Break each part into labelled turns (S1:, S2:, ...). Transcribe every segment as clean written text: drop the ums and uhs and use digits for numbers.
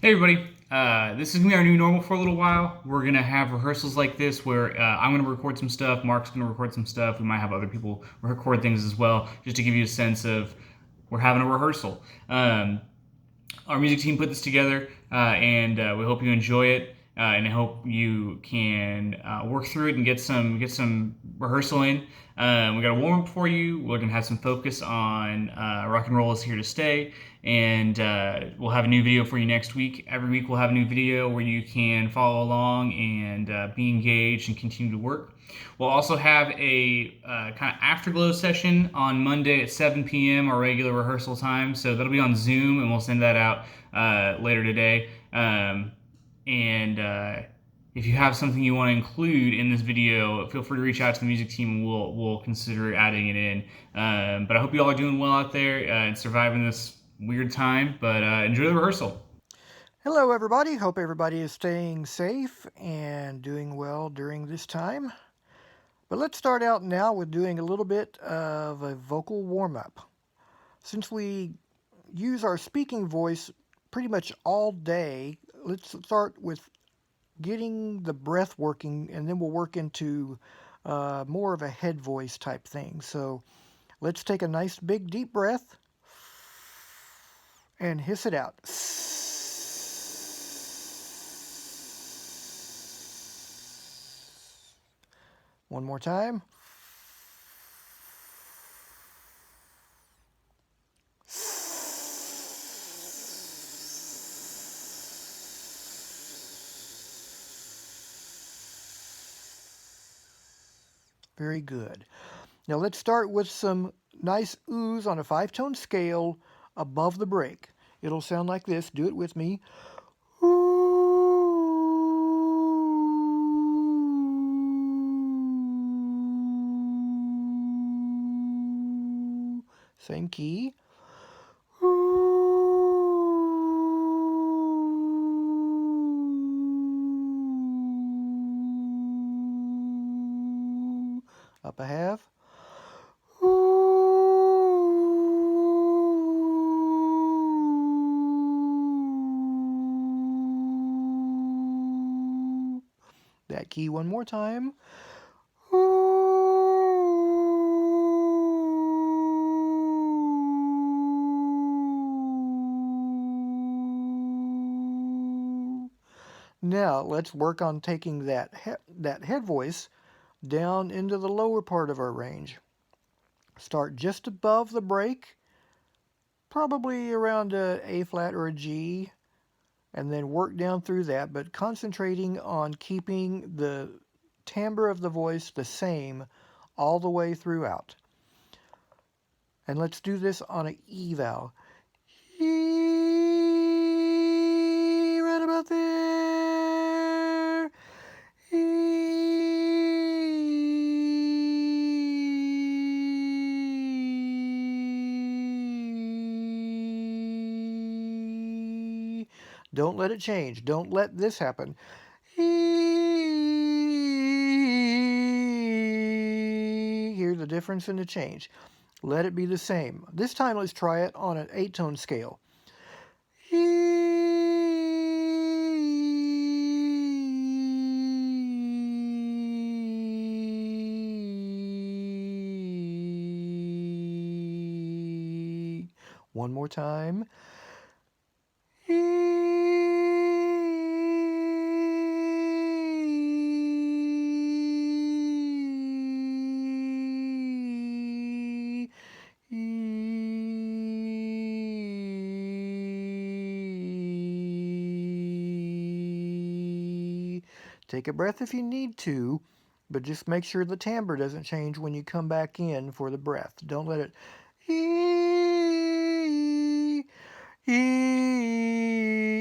S1: Hey everybody, this is gonna be our new normal for a little while. We're gonna have rehearsals like this where I'm gonna record some stuff, Mark's gonna record some stuff. We might have other people record things as well, just to give you a sense of we're having a rehearsal. Our music team put this together, and we hope you enjoy it. And I hope you can work through it and get some rehearsal in. We got a warm up for you. We're gonna have some focus on rock and roll is here to stay, and we'll have a new video for you next week. Every week we'll have a new video where you can follow along and be engaged and continue to work. We'll also have a kind of afterglow session on Monday at 7 p.m. our regular rehearsal time. So that'll be on Zoom, and we'll send that out later today. And if you have something you want to include in this video, feel free to reach out to the music team, and we'll consider adding it in. But I hope you all are doing well out there and surviving this weird time. But enjoy the rehearsal.
S2: Hello, everybody. Hope everybody is staying safe and doing well during this time. But let's start out now with doing a little bit of a vocal warm up. Since we use our speaking voice pretty much all day, let's start with getting the breath working, and then we'll work into more of a head voice type thing. So let's take a nice big deep breath and hiss it out. One more time. Very good. Now let's start with some nice oohs on a 5-tone scale above the break. It'll sound like this. Do it with me. Ooh. Same key. Ooh. Up a half. Ooh. That key one more time. Ooh. Now let's work on taking that head voice down into the lower part of our range. Start just above the break, probably around a A flat or a G, and then work down through that, but concentrating on keeping the timbre of the voice the same all the way throughout. And let's do this on an E vowel. E, right about there. E. Don't let it change. Don't let this happen. E. Hear the difference in the change. Let it be the same. This time let's try it on an 8-tone scale. One more time. Take a breath if you need to, but just make sure the timbre doesn't change when you come back in for the breath. Don't let it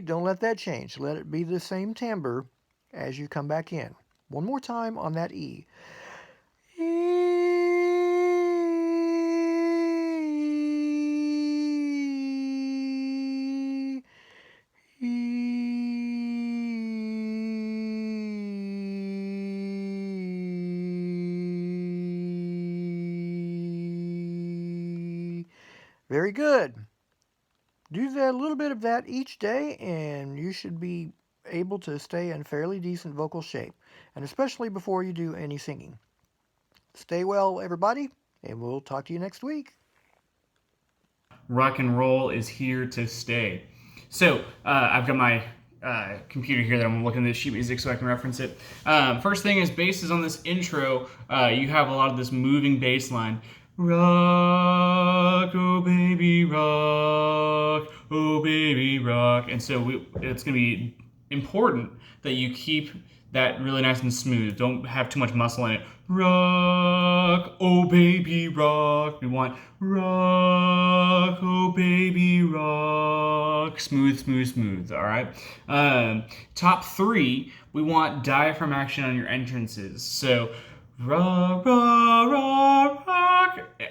S2: don't let that change. Let it be the same timbre as you come back in. One more time on that E. Very good. Do that a little bit of that each day, and you should be able to stay in fairly decent vocal shape, and especially before you do any singing. Stay well, everybody, and we'll talk to you next week.
S1: Rock and roll is here to stay. So I've got my computer here that I'm looking at the sheet music so I can reference it. First thing is basses on this intro. You have a lot of this moving bass line. Rock, oh baby, rock, oh baby, rock. And so it's going to be important that you keep that really nice and smooth. Don't have too much muscle in it. Rock, oh baby, rock. We want rock, oh baby, rock. Smooth, smooth, smooth. All right. Top three, we want diaphragm action on your entrances. So rock, rock, rock, rock.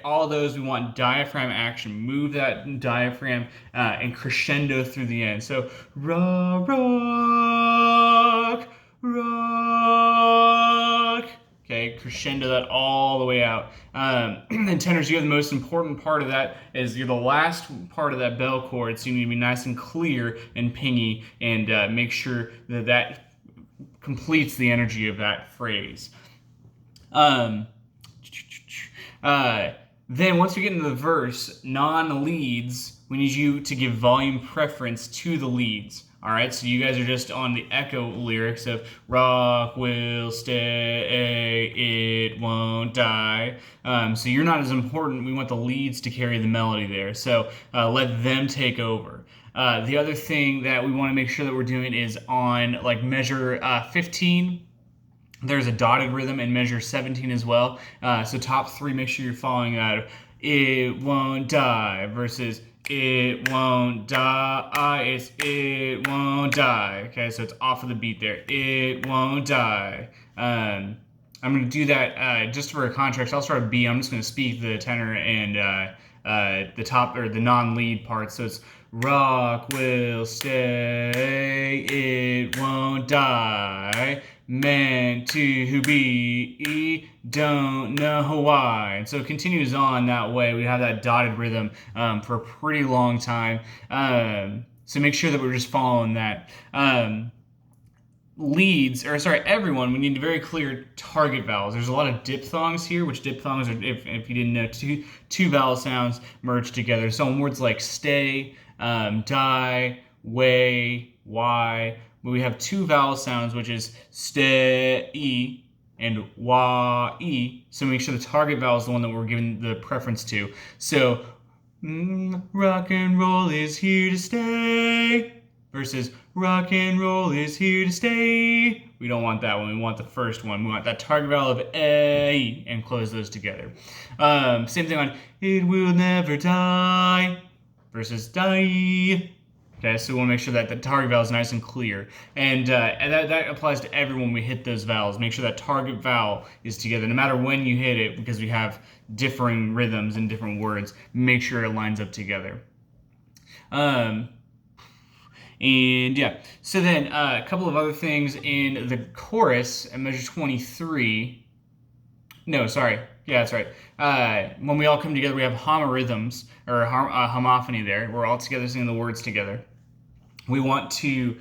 S1: All those we want diaphragm action. Move that diaphragm and crescendo through the end. So rock, rock, rock. Okay, crescendo that all the way out. And tenors, you have the most important part of that is you're the last part of that bell chord, so you need to be nice and clear and pingy and make sure that that completes the energy of that phrase. Um, then once we get into the verse, non-leads, we need you to give volume preference to the leads. All right, so you guys are just on the echo lyrics of rock will stay, it won't die. So you're not as important. We want the leads to carry the melody there. So let them take over. The other thing that we want to make sure that we're doing is on like measure 15. There's a dotted rhythm in measure 17 as well. So top three, make sure you're following that. It won't die versus it won't die. It's it won't die. Okay, so it's off of the beat there. It won't die. I'm going to do that just for a contrast. I'll start a B. I'm just going to speak the tenor and the top or the non-lead part. So it's rock will stay, it won't die. Meant to be, don't know why. And so it continues on that way. We have that dotted rhythm for a pretty long time. So make sure that we're just following that. Everyone, we need very clear target vowels. There's a lot of diphthongs here, which diphthongs are, if you didn't know, two vowel sounds merged together. So in words like stay, die, way, why, we have two vowel sounds, which is stay and wa-e. So make sure the target vowel is the one that we're giving the preference to. So rock and roll is here to stay versus rock and roll is here to stay. We don't want that one. We want the first one. We want that target vowel of A and close those together. Same thing on it will never die versus die. Okay, so we want to make sure that the target vowel is nice and clear. And that applies to everyone we hit those vowels. Make sure that target vowel is together, no matter when you hit it, because we have differing rhythms and different words. Make sure it lines up together. And yeah, so then a couple of other things in the chorus at measure 23. No, sorry. Yeah, that's right. When we all come together, we have homorhythms, or homophony there. We're all together singing the words together. We want to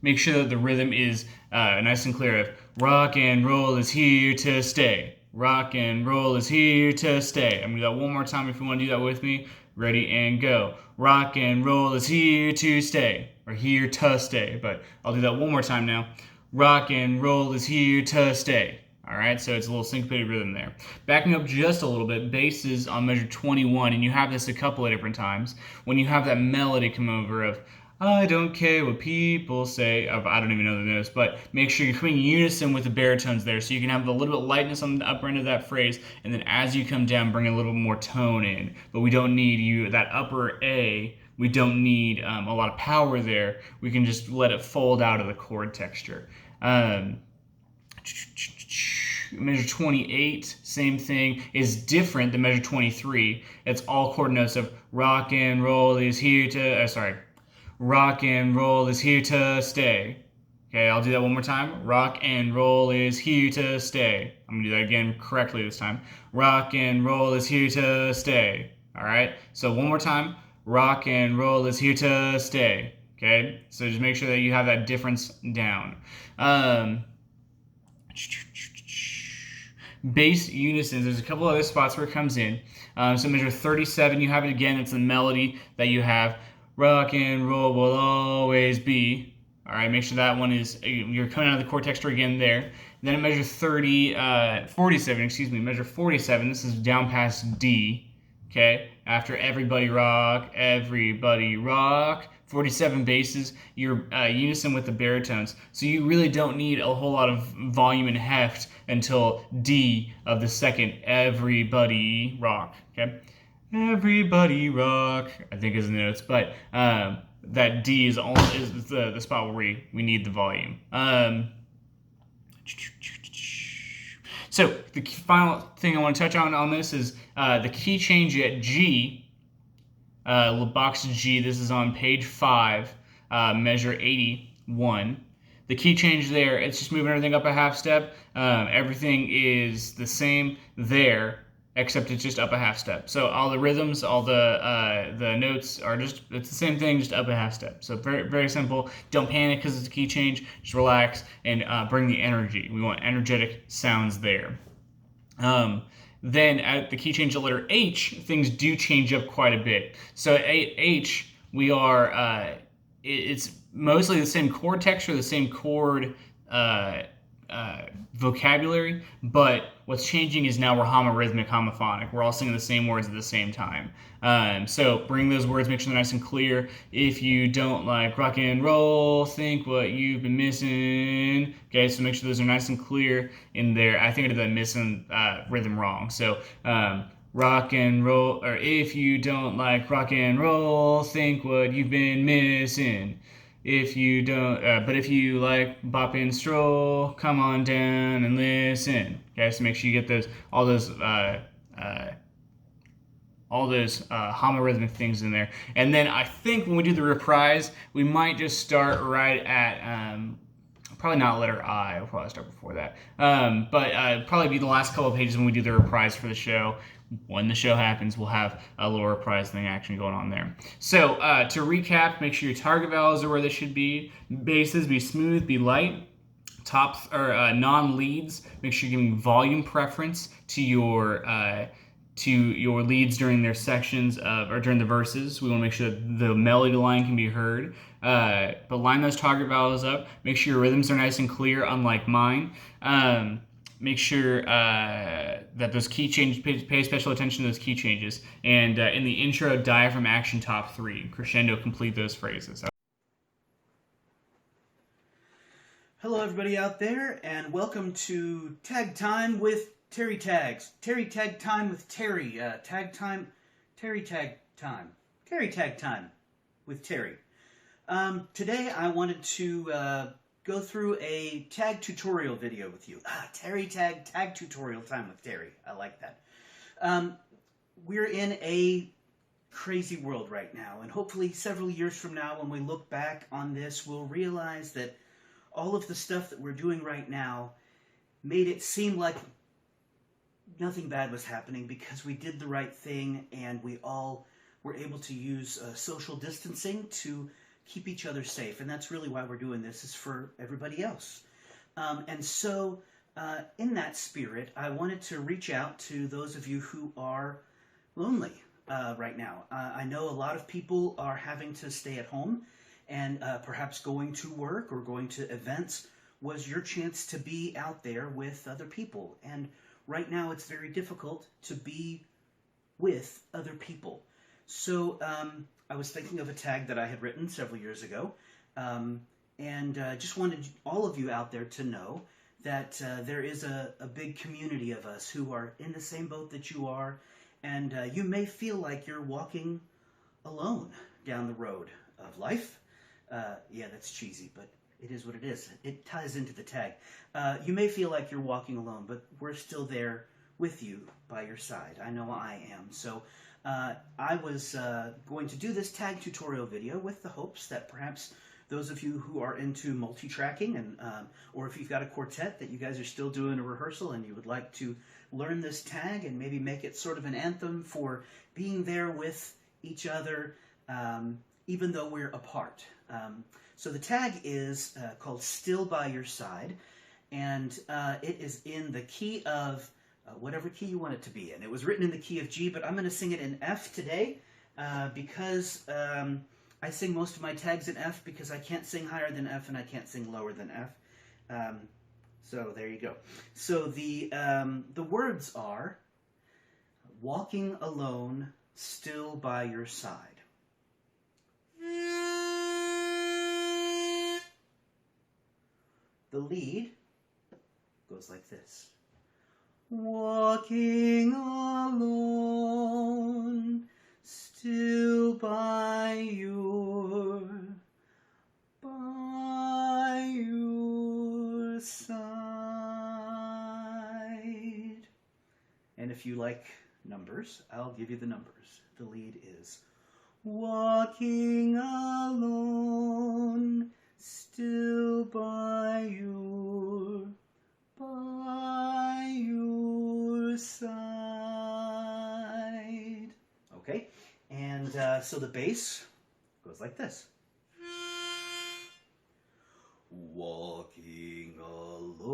S1: make sure that the rhythm is nice and clear of rock and roll is here to stay. Rock and roll is here to stay. I'm going to do that one more time if you want to do that with me. Ready and go. Rock and roll is here to stay. Or here to stay. But I'll do that one more time now. Rock and roll is here to stay. All right, so it's a little syncopated rhythm there. Backing up just a little bit, basses on measure 21, and you have this a couple of different times. When you have that melody come over of, I don't care what people say, I don't even know the notes, but make sure you're coming in unison with the baritones there, so you can have a little bit of lightness on the upper end of that phrase, and then as you come down, bring a little bit more tone in. But we don't need that upper A, we don't need a lot of power there. We can just let it fold out of the chord texture. Measure 28, same thing, is different than measure 23. It's all chord notes of rock and roll is here to, rock and roll is here to stay. Okay, I'll do that one more time. Rock and roll is here to stay. I'm gonna do that again correctly this time. Rock and roll is here to stay. All right, so one more time. Rock and roll is here to stay. Okay, so just make sure that you have that difference down. Um, Bass unisons, there's a couple other spots where it comes in. So measure 37, you have it again, it's the melody that you have. Rock and roll will always be. All right, make sure that one is, you're coming out of the chord texture again there. Then at measure 47, excuse me, measure 47, this is down past D. Okay, after everybody rock, 47 basses, you're unison with the baritones. So you really don't need a whole lot of volume and heft until D of the second everybody rock. Okay, everybody rock, I think is the notes, but that D is the spot where we need the volume. So the final thing I want to touch on this is the key change at G, box G. This is on page 5, measure 81. The key change there, it's just moving everything up a half step. Everything is the same there, except it's just up a half step. So all the rhythms, all the notes are just, it's the same thing, just up a half step. So very, very simple. Don't panic because it's a key change. Just relax and bring the energy. We want energetic sounds there. Then at the key change of letter H, things do change up quite a bit. So at H, we are, it's mostly the same chord texture, the same chord vocabulary, but what's changing is now we're homorhythmic, homophonic. We're all singing the same words at the same time. So bring those words, make sure they're nice and clear. If you don't like rock and roll, think what you've been missing. Okay, so make sure those are nice and clear in there. I think I did that missing rhythm wrong. So rock and roll, or if you don't like rock and roll, think what you've been missing. If you don't, but if you like bop and stroll, come on down and listen. Okay, so make sure you get all those homorhythmic things in there. And then I think when we do the reprise, we might just start right at probably not letter I. We'll probably start before that. But probably be the last couple of pages when we do the reprise for the show. When the show happens, we'll have a little reprise thing action going on there. So to recap, make sure your target vowels are where they should be. Basses, be smooth, be light. Tops or non-leads, make sure you're giving volume preference to your leads during their sections or during the verses. We want to make sure that the melody line can be heard. But line those target vowels up. Make sure your rhythms are nice and clear, unlike mine. Make sure that those key changes, pay special attention to those key changes. And in the intro, diaphragm action top 3. Crescendo, complete those phrases.
S3: Hello, everybody out there, and welcome to Tag Time with Terry Tags. Terry Tag Time with Terry. Tag Time. Terry Tag Time. Terry Tag Time with Terry. Today I wanted to go through a tag tutorial video with you. Terry Tag tutorial time with Terry. I like that. We're in a crazy world right now, and hopefully several years from now when we look back on this, we'll realize that all of the stuff that we're doing right now made it seem like nothing bad was happening because we did the right thing and we all were able to use social distancing to keep each other safe. And that's really why we're doing this, is for everybody else. And so in that spirit, I wanted to reach out to those of you who are lonely right now. I know a lot of people are having to stay at home, and perhaps going to work or going to events was your chance to be out there with other people. And right now it's very difficult to be with other people. So I was thinking of a tag that I had written several years ago, and just wanted all of you out there to know that there is a big community of us who are in the same boat that you are, and you may feel like you're walking alone down the road of life. Yeah, that's cheesy, but it is what it is. It ties into the tag. You may feel like you're walking alone, but we're still there with you by your side. I know I am. So I was going to do this tag tutorial video with the hopes that perhaps those of you who are into multi-tracking, and or if you've got a quartet, that you guys are still doing a rehearsal and you would like to learn this tag and maybe make it sort of an anthem for being there with each other even though we're apart. So the tag is called Still by Your Side, and it is in the key of whatever key you want it to be in. It was written in the key of G, but I'm going to sing it in F today because I sing most of my tags in F because I can't sing higher than F and I can't sing lower than F. So there you go. So the words are walking alone, still by your side. The lead goes like this. Walking alone, still by your side. And if you like numbers, I'll give you the numbers. The lead is walking alone, still by your side. Okay, and so the bass goes like this. Walking alone,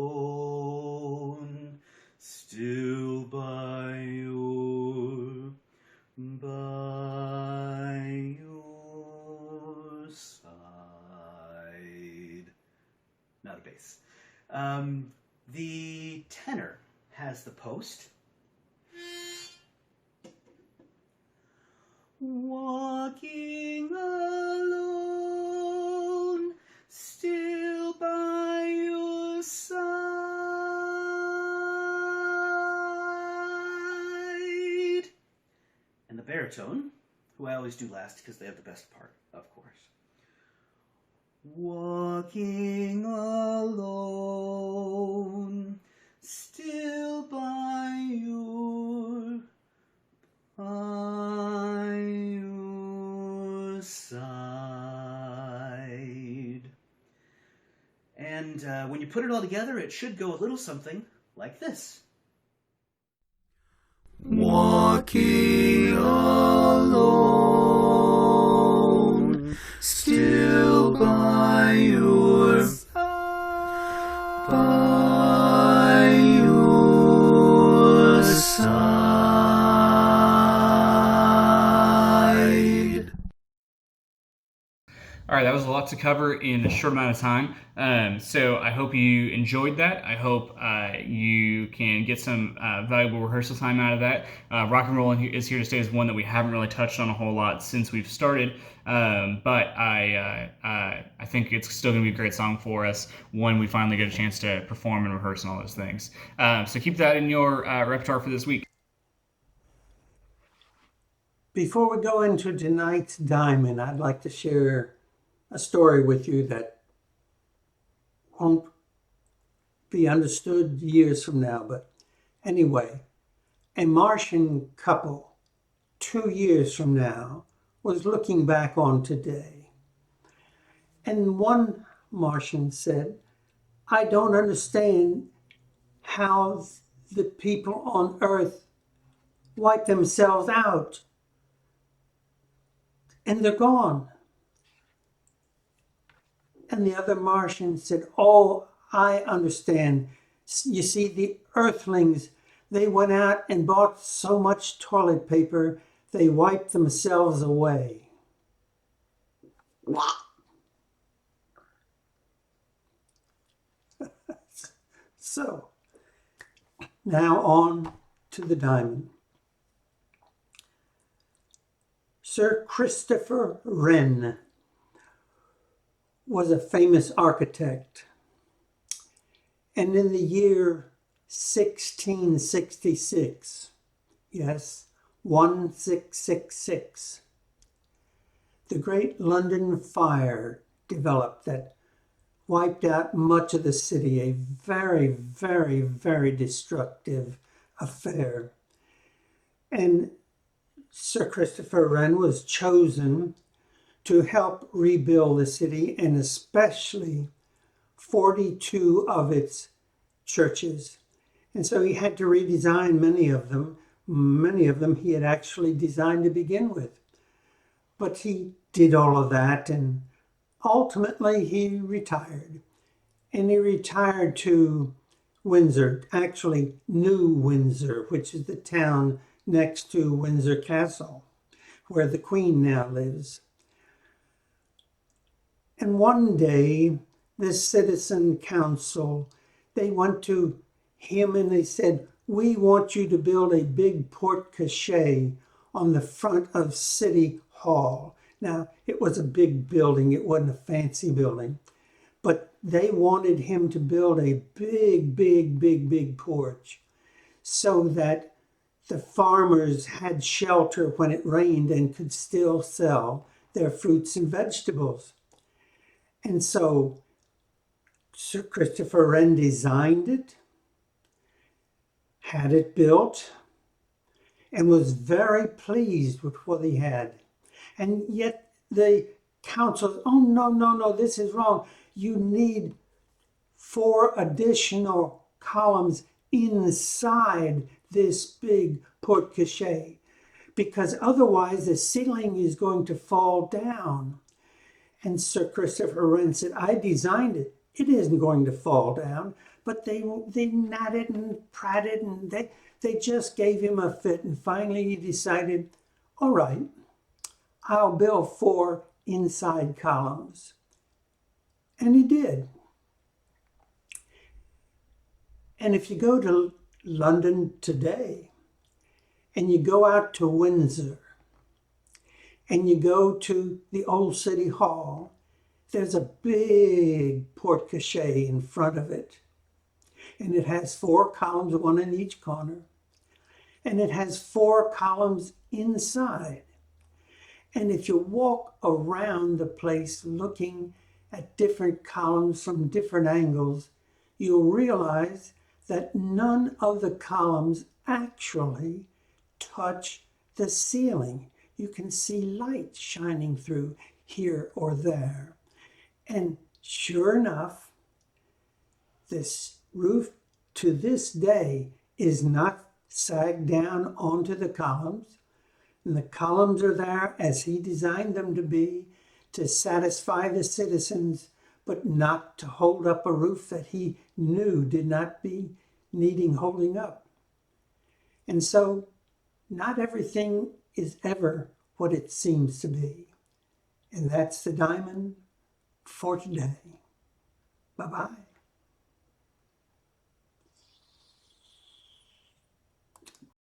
S3: still by your side. Not a bass. The tenor has the post. Walking alone, still by your side. And the baritone, who I always do last because they have the best part, of course. Walking alone, still by your side. And when you put it all together, it should go a little something like this. Walking alone, still by your side.
S1: All right, that was a lot to cover in a short amount of time. So I hope you enjoyed that. I hope you can get some valuable rehearsal time out of that. Rock and roll is here to stay is one that we haven't really touched on a whole lot since we've started. But I think it's still going to be a great song for us when we finally get a chance to perform and rehearse and all those things. So keep that in your repertoire for this week.
S4: Before we go into tonight's diamond, I'd like to share a story with you that won't be understood years from now. But anyway, a Martian couple 2 years from now was looking back on today. And one Martian said, I don't understand how the people on Earth wipe themselves out and they're gone. And the other Martian said, oh, I understand. You see, the Earthlings, they went out and bought so much toilet paper, they wiped themselves away. So, now on to the diamond. Sir Christopher Wren was a famous architect. And in the year 1666, yes, 1666, the Great London Fire developed that wiped out much of the city, a very, very, very destructive affair. And Sir Christopher Wren was chosen to help rebuild the city, and especially 42 of its churches. And so he had to redesign many of them. Many of them he had actually designed to begin with. But he did all of that, and ultimately he retired. And he retired to Windsor, actually New Windsor, which is the town next to Windsor Castle, where the Queen now lives. And one day, this citizen council, they went to him and they said, "We want you to build a big porte-cochere on the front of City Hall." Now, it was a big building. It wasn't a fancy building. But they wanted him to build a big porch so that the farmers had shelter when it rained and could still sell their fruits and vegetables. And so Sir Christopher Wren designed it, had it built, and was very pleased with what he had. And yet the council, "Oh, no, this is wrong. You need 4 additional columns inside this big porte-cochere, because otherwise the ceiling is going to fall down." And Sir Christopher Wren said, "I designed it. It isn't going to fall down." But they gnatted and prated, and they just gave him a fit. And finally he decided, "All right, I'll build 4 inside columns." And he did. And if you go to London today, and you go out to Windsor, and you go to the old City Hall, there's a big porte-cochere in front of it. And it has 4 columns, one in each corner. And it has 4 columns inside. And if you walk around the place looking at different columns from different angles, you'll realize that none of the columns actually touch the ceiling. You can see light shining through here or there. And sure enough, this roof to this day is not sagged down onto the columns. And the columns are there as he designed them to be, to satisfy the citizens, but not to hold up a roof that he knew did not be needing holding up. And so not everything is ever what it seems to be. And that's the diamond for today. Bye-bye.